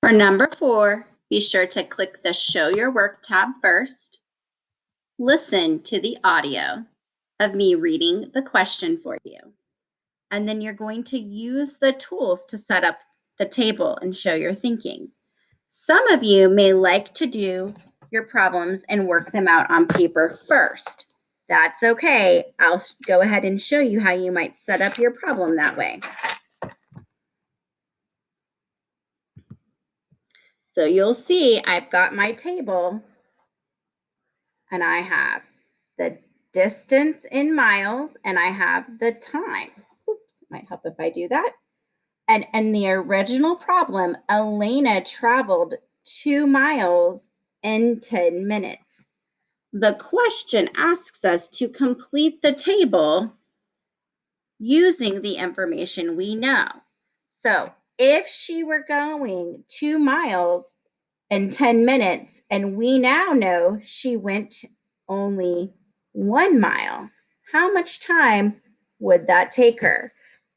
For number 4, be sure to click the Show Your Work tab first. Listen to the audio of me reading the question for you. And then you're going to use the tools to set up the table and show your thinking. Some of you may like to do your problems and work them out on paper first. That's okay. I'll go ahead and show you how you might set up your problem that way. So you'll see I've got my table and I have the distance in miles and I have the time. Oops, it might help if I do that. And in the original problem, Elena traveled 2 miles in 10 minutes. The question asks us to complete the table using the information we know. So if she were going 2 miles in 10 minutes, and we now know she went only 1 mile, how much time would that take her?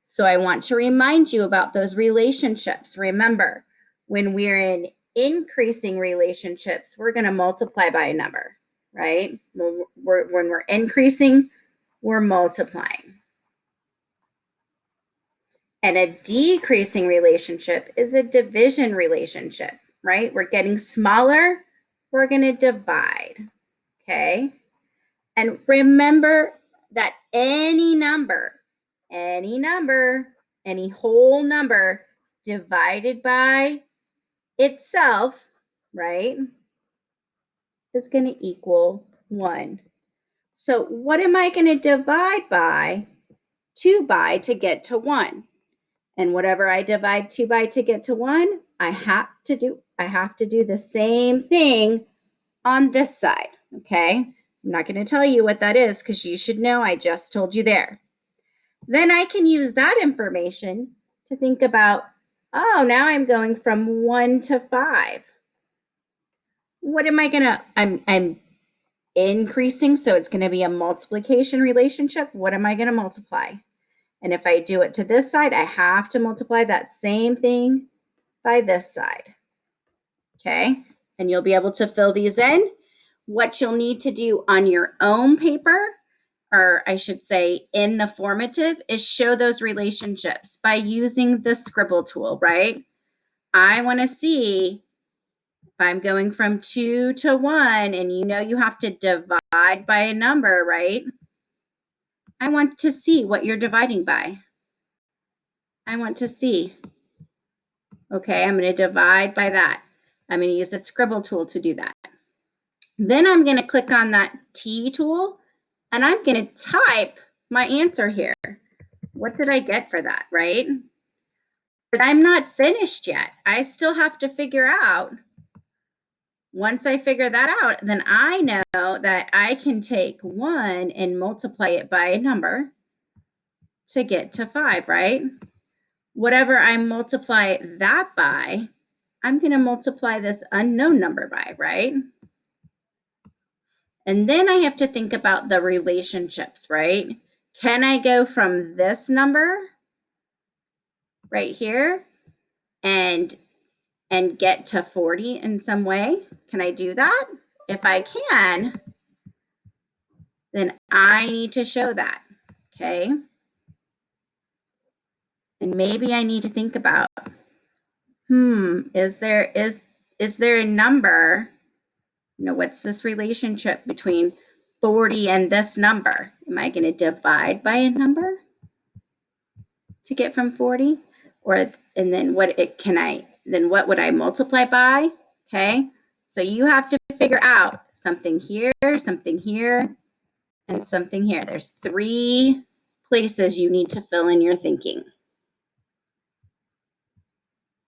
So I want to remind you about those relationships. Remember, when we're in increasing relationships, we're going to multiply by a number, right? When we're increasing, we're multiplying. And a decreasing relationship is a division relationship, right? We're getting smaller, we're going to divide, okay? And remember that any whole number divided by itself, right, is going to equal 1. So what am I going to divide by 2 by to get to 1? And whatever I divide 2 by to get to 1, I have to do the same thing on this side, okay? I'm not going to tell you what that is because you should know I just told you there. Then I can use that information to think about, oh, now I'm going from 1 to 5. What am I going to, I'm increasing, so it's going to be a multiplication relationship. What am I going to multiply? And if I do it to this side, I have to multiply that same thing by this side, okay? And you'll be able to fill these in. What you'll need to do on your own paper, or I should say in the formative, is show those relationships by using the scribble tool, right? I want to see if I'm going from 2 to 1, and you know you have to divide by a number, right? I want to see what you're dividing by. I want to see. Okay, I'm going to divide by that. I'm going to use the scribble tool to do that. Then I'm going to click on that T tool, and I'm going to type my answer here. What did I get for that, right? But I'm not finished yet. I still have to figure out. Once I figure that out, then I know that I can take 1 and multiply it by a number to get to 5, right? Whatever I multiply that by, I'm going to multiply this unknown number by, right? And then I have to think about the relationships, right? Can I go from this number right here and get to 40 in some way? Can I do that? If I can, then I need to show that, okay? And maybe I need to think about, is there a number? What's this relationship between 40 and this number? Am I going to divide by a number to get from 40? And then what would I multiply by? Okay, so you have to figure out something here, and something here. There's 3 places you need to fill in your thinking.